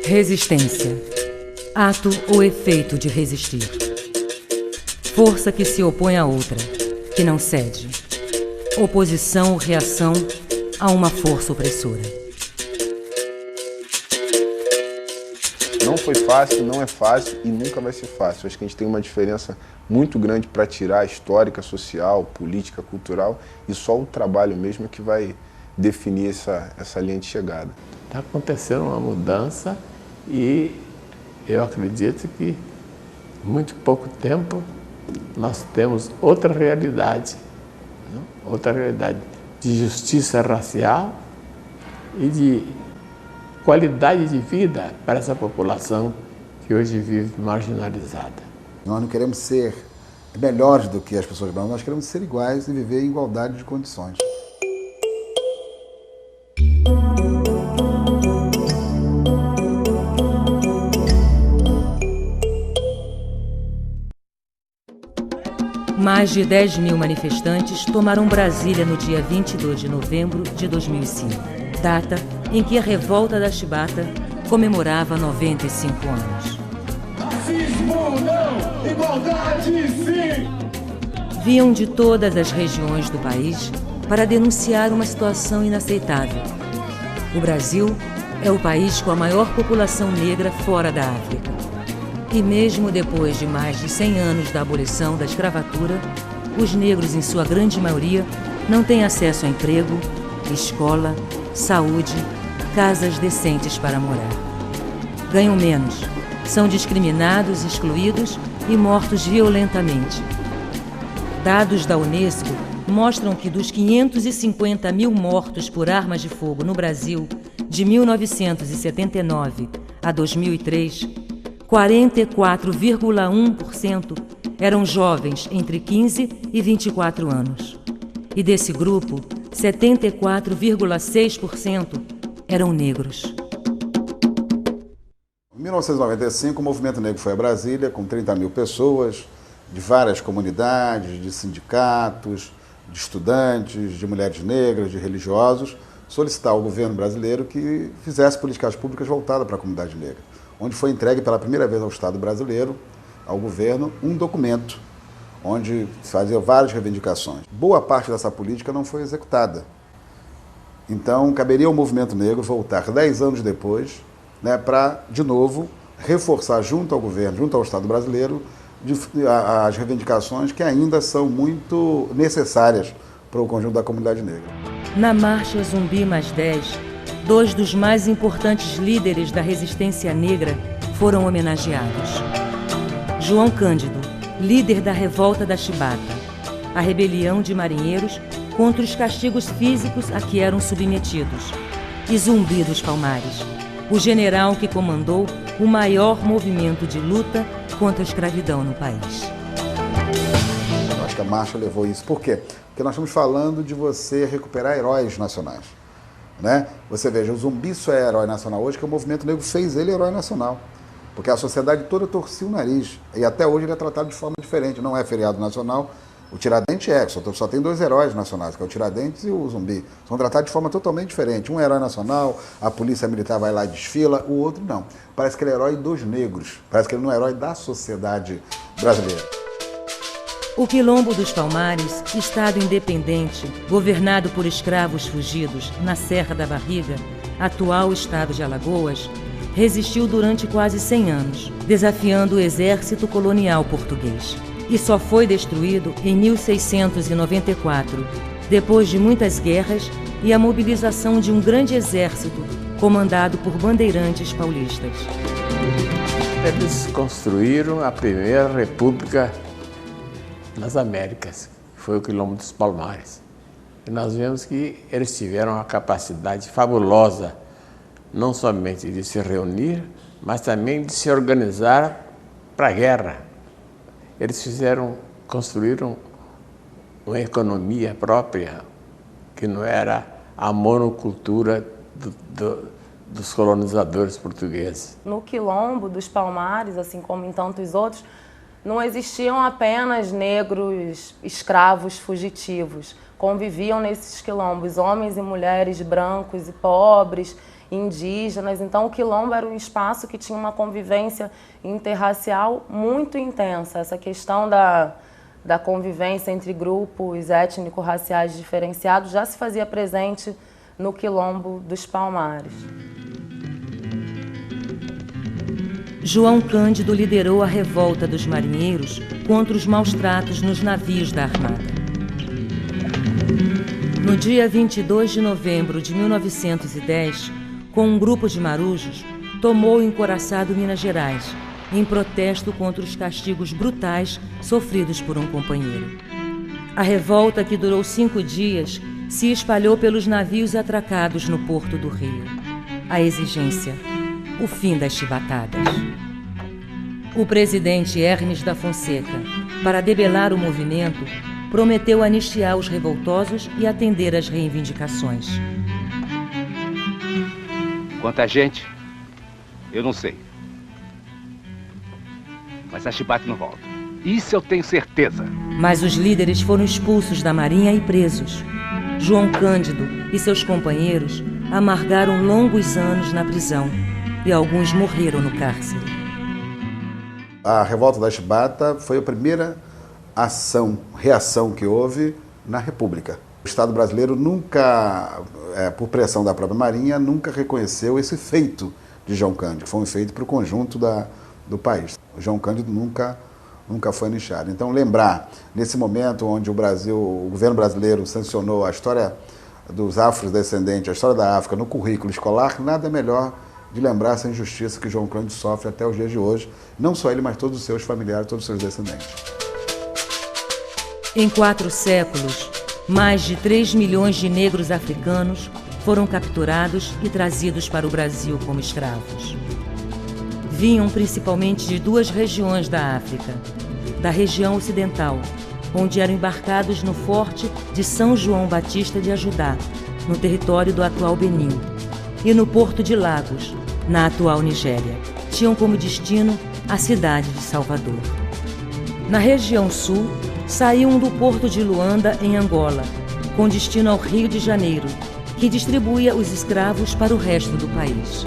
Resistência. Ato ou efeito de resistir. Força que se opõe a outra, que não cede. Oposição ou reação a uma força opressora. Não foi fácil, não é fácil e nunca vai ser fácil. Acho que a gente tem uma diferença muito grande para tirar histórica, social, política, cultural, e só o trabalho mesmo é que vai definir essa linha de chegada. Está acontecendo uma mudança e eu acredito que em muito pouco tempo nós temos outra realidade de justiça racial e de qualidade de vida para essa população que hoje vive marginalizada. Nós não queremos ser melhores do que as pessoas brancas, nós queremos ser iguais e viver em igualdade de condições. Mais de 10 mil manifestantes tomaram Brasília no dia 22 de novembro de 2005, data em que a revolta da Chibata comemorava 95 anos. Racismo não, igualdade sim! Vinham de todas as regiões do país para denunciar uma situação inaceitável. O Brasil é o país com a maior população negra fora da África. E mesmo depois de mais de 100 anos da abolição da escravatura, os negros, em sua grande maioria, não têm acesso a emprego, escola, saúde, casas decentes para morar. Ganham menos, são discriminados, excluídos e mortos violentamente. Dados da Unesco mostram que dos 550 mil mortos por armas de fogo no Brasil, de 1979 a 2003, 44,1% eram jovens entre 15 e 24 anos. E desse grupo, 74,6% eram negros. Em 1995, o movimento negro foi a Brasília com 30 mil pessoas, de várias comunidades, de sindicatos, de estudantes, de mulheres negras, de religiosos, solicitar ao governo brasileiro que fizesse políticas públicas voltadas para a comunidade negra, onde foi entregue pela primeira vez ao Estado brasileiro, ao governo, um documento onde fazia várias reivindicações. Boa parte dessa política não foi executada. Então, caberia ao movimento negro voltar 10 anos depois, né, para, de novo, reforçar junto ao governo, junto ao Estado brasileiro, as reivindicações que ainda são muito necessárias para o conjunto da comunidade negra. Na Marcha Zumbi Mais 10, dois dos mais importantes líderes da resistência negra foram homenageados. João Cândido, líder da Revolta da Chibata, a rebelião de marinheiros contra os castigos físicos a que eram submetidos, e Zumbi dos Palmares, o general que comandou o maior movimento de luta contra a escravidão no país. Eu acho que a marcha levou isso. Por quê? Porque nós estamos falando de você recuperar heróis nacionais, né? Você veja, o Zumbi só é herói nacional hoje porque o movimento negro fez ele herói nacional. Porque a sociedade toda torcia o nariz. E até hoje ele é tratado de forma diferente. Não é feriado nacional. O Tiradentes só tem dois heróis nacionais, que é o Tiradentes e o Zumbi. São tratados de forma totalmente diferente. Um é herói nacional, a polícia militar vai lá e desfila, o outro não. Parece que ele é herói dos negros. Parece que ele não é herói da sociedade brasileira. O Quilombo dos Palmares, estado independente, governado por escravos fugidos na Serra da Barriga, atual estado de Alagoas, resistiu durante quase 100 anos, desafiando o exército colonial português. E só foi destruído em 1694, depois de muitas guerras e a mobilização de um grande exército comandado por bandeirantes paulistas. Eles construíram a primeira república nas Américas, que foi o Quilombo dos Palmares. E nós vemos que eles tiveram uma capacidade fabulosa, não somente de se reunir, mas também de se organizar para a guerra. Eles construíram uma economia própria, que não era a monocultura dos colonizadores portugueses. No Quilombo dos Palmares, assim como em tantos outros, não existiam apenas negros escravos fugitivos. Conviviam nesses quilombos homens e mulheres brancos e pobres, indígenas. Então o quilombo era um espaço que tinha uma convivência interracial muito intensa. Essa questão da convivência entre grupos étnico-raciais diferenciados já se fazia presente no quilombo dos Palmares. João Cândido liderou a revolta dos marinheiros contra os maus-tratos nos navios da Armada. No dia 22 de novembro de 1910, com um grupo de marujos, tomou o encouraçado Minas Gerais, em protesto contra os castigos brutais sofridos por um companheiro. A revolta, que durou 5 dias, se espalhou pelos navios atracados no porto do Rio. A exigência: o fim das chibatadas. O presidente Hermes da Fonseca, para debelar o movimento, prometeu anistiar os revoltosos e atender às reivindicações. Quanto a gente, eu não sei. Mas a chibata não volta. Isso eu tenho certeza. Mas os líderes foram expulsos da Marinha e presos. João Cândido e seus companheiros amargaram longos anos na prisão e alguns morreram no cárcere. A revolta da chibata foi a primeira reação que houve na República. O Estado brasileiro nunca, por pressão da própria Marinha, nunca reconheceu esse feito de João Cândido, que foi um feito para o conjunto do país. O João Cândido nunca foi anistiado. Então, lembrar, nesse momento onde o governo brasileiro sancionou a história dos afrodescendentes, a história da África no currículo escolar, nada melhor de lembrar essa injustiça que João Cândido sofre até os dias de hoje, não só ele, mas todos os seus familiares, todos os seus descendentes. Em 4 séculos, mais de 3 milhões de negros africanos foram capturados e trazidos para o Brasil como escravos. Vinham principalmente de 2 regiões da África: da região ocidental, onde eram embarcados no forte de São João Batista de Ajudá, no território do atual Benin, e no porto de Lagos, na atual Nigéria. Tinham como destino a cidade de Salvador. Na região sul, saíam do porto de Luanda, em Angola, com destino ao Rio de Janeiro, que distribuía os escravos para o resto do país.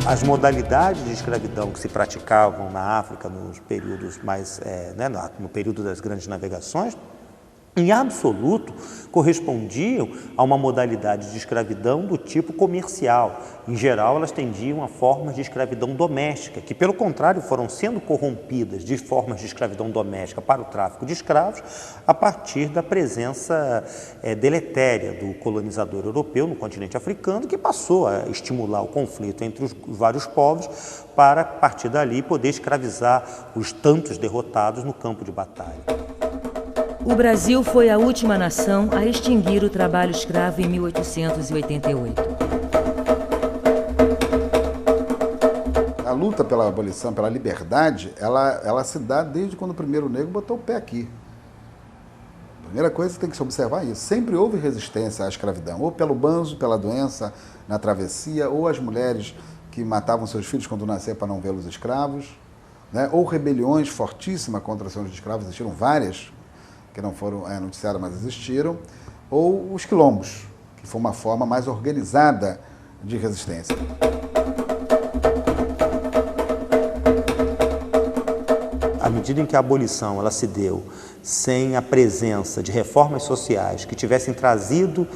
As modalidades de escravidão que se praticavam na África nos períodos no período das grandes navegações, em absoluto, correspondiam a uma modalidade de escravidão do tipo comercial. Em geral, elas tendiam a formas de escravidão doméstica, que, pelo contrário, foram sendo corrompidas de formas de escravidão doméstica para o tráfico de escravos a partir da presença deletéria do colonizador europeu no continente africano, que passou a estimular o conflito entre os vários povos para, a partir dali, poder escravizar os tantos derrotados no campo de batalha. O Brasil foi a última nação a extinguir o trabalho escravo em 1888. A luta pela abolição, pela liberdade, ela se dá desde quando o primeiro negro botou o pé aqui. A primeira coisa que tem que se observar é isso. Sempre houve resistência à escravidão, ou pelo banzo, pela doença na travessia, ou as mulheres que matavam seus filhos quando nasciam para não vê-los escravos, né? Ou rebeliões fortíssimas contra seus escravos, existiram várias, que não foram noticiadas, mas existiram, ou os quilombos, que foi uma forma mais organizada de resistência. À medida em que a abolição ela se deu sem a presença de reformas sociais que tivessem trazido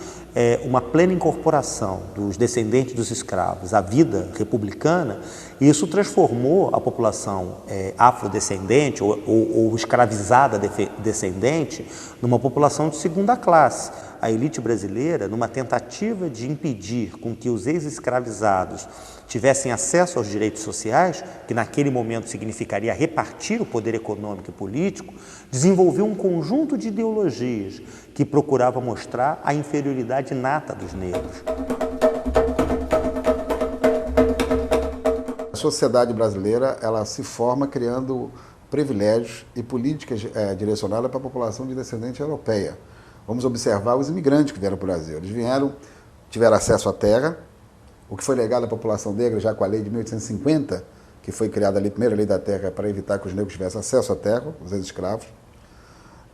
uma plena incorporação dos descendentes dos escravos à vida republicana, isso transformou a população afrodescendente ou escravizada descendente numa população de segunda classe. A elite brasileira, numa tentativa de impedir com que os ex-escravizados tivessem acesso aos direitos sociais, que naquele momento significaria repartir o poder econômico e político, desenvolveu um conjunto de ideologias que procurava mostrar a inferioridade inata dos negros. A sociedade brasileira ela se forma criando privilégios e políticas direcionadas para a população de descendente europeia. Vamos observar os imigrantes que vieram para o Brasil. Eles tiveram acesso à terra, o que foi legado à população negra já com a lei de 1850, que foi criada ali, a primeira lei da terra, para evitar que os negros tivessem acesso à terra, os ex-escravos.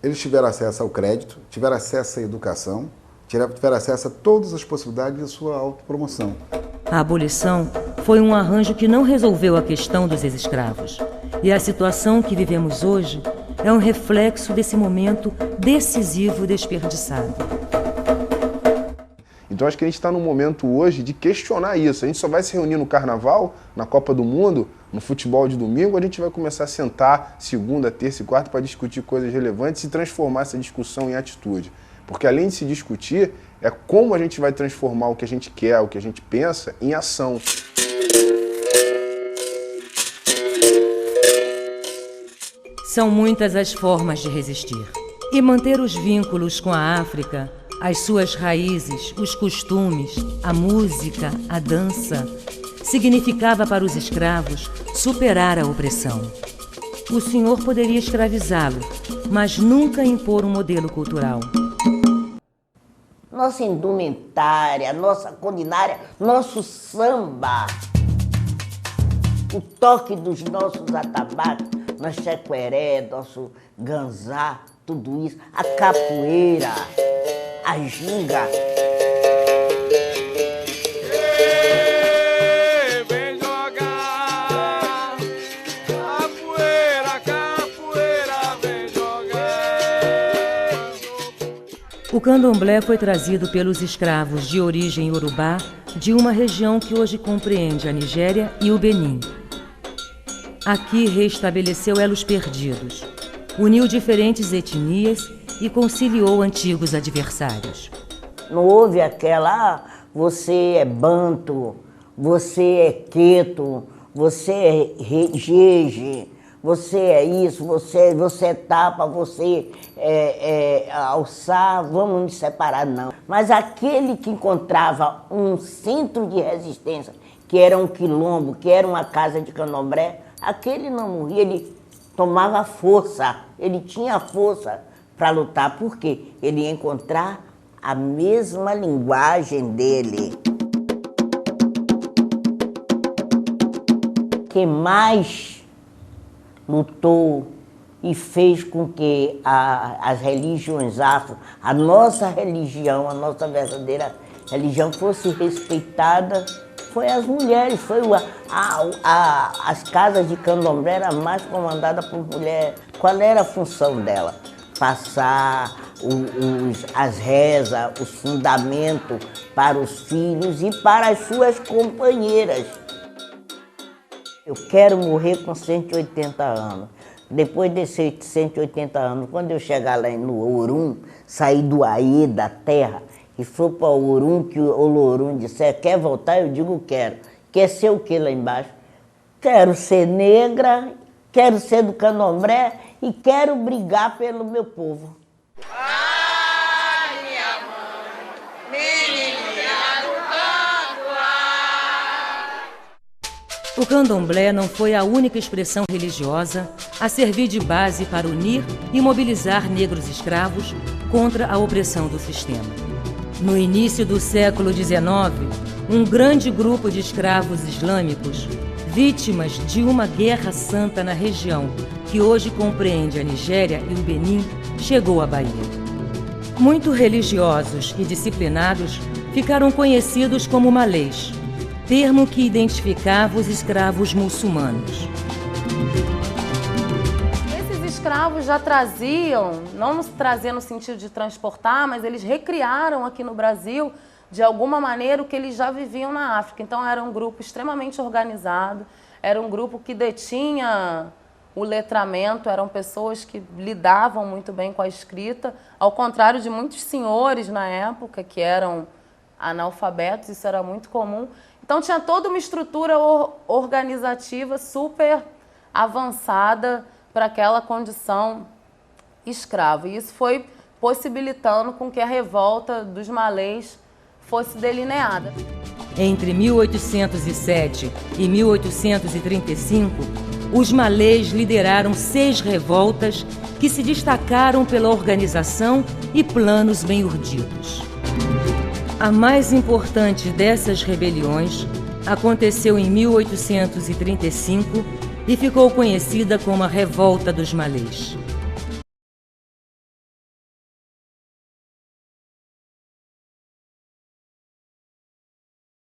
eles tiveram acesso ao crédito, tiveram acesso à educação, tiveram acesso a todas as possibilidades de sua autopromoção. A abolição foi um arranjo que não resolveu a questão dos ex-escravos. E a situação que vivemos hoje é um reflexo desse momento decisivo desperdiçado. Então acho que a gente está num momento hoje de questionar isso. A gente só vai se reunir no Carnaval, na Copa do Mundo, no futebol de domingo, a gente vai começar a sentar segunda, terça e quarta para discutir coisas relevantes e transformar essa discussão em atitude. Porque além de se discutir, é como a gente vai transformar o que a gente quer, o que a gente pensa, em ação. São muitas as formas de resistir. E manter os vínculos com a África, as suas raízes, os costumes, a música, a dança, significava para os escravos superar a opressão. O senhor poderia escravizá-lo, mas nunca impor um modelo cultural. Nossa indumentária, nossa culinária, nosso samba, o toque dos nossos atabaques, nosso chequeré, nosso ganzá, tudo isso, a capoeira, a ginga. Vem jogar capoeira, capoeira, vem jogar. O candomblé foi trazido pelos escravos de origem iorubá de uma região que hoje compreende a Nigéria e o Benin. Aqui restabeleceu elos perdidos, uniu diferentes etnias e conciliou antigos adversários. Não houve aquela, você é banto, você é queto, você é jeje, você é isso, você é tapa, você é alçar, vamos nos separar, não. Mas aquele que encontrava um centro de resistência, que era um quilombo, que era uma casa de candomblé, aquele não morria, ele tomava força, ele tinha força para lutar, porque ele ia encontrar a mesma linguagem dele. Quem mais lutou e fez com que as religiões afro, a nossa religião, a nossa verdadeira religião fosse respeitada, foi as mulheres, foi as casas de candomblé eram mais comandadas por mulher. Qual era a função dela? Passar as rezas, os fundamentos para os filhos e para as suas companheiras. Eu quero morrer com 180 anos. Depois desses 180 anos, quando eu chegar lá no Orum, sair do Aê, da terra, e for para o Orum, que o Olorum disser, quer voltar? Eu digo, quero. Quer ser o que lá embaixo? Quero ser negra, quero ser do candomblé e quero brigar pelo meu povo. Ai, minha mãe, menininha do canto. O candomblé não foi a única expressão religiosa a servir de base para unir e mobilizar negros escravos contra a opressão do sistema. No início do século XIX, um grande grupo de escravos islâmicos, vítimas de uma guerra santa na região que hoje compreende a Nigéria e o Benin, chegou à Bahia. Muito religiosos e disciplinados ficaram conhecidos como malês, termo que identificava os escravos muçulmanos. Esses escravos já traziam, não nos traziam no sentido de transportar, mas eles recriaram aqui no Brasil, de alguma maneira, o que eles já viviam na África. Então era um grupo extremamente organizado, era um grupo que detinha o letramento, eram pessoas que lidavam muito bem com a escrita, ao contrário de muitos senhores na época que eram analfabetos, isso era muito comum. Então tinha toda uma estrutura organizativa super avançada para aquela condição escrava. E isso foi possibilitando com que a revolta dos malês fosse delineada. Entre 1807 e 1835, os malês lideraram 6 revoltas que se destacaram pela organização e planos bem urdidos. A mais importante dessas rebeliões aconteceu em 1835 e ficou conhecida como a Revolta dos Malês.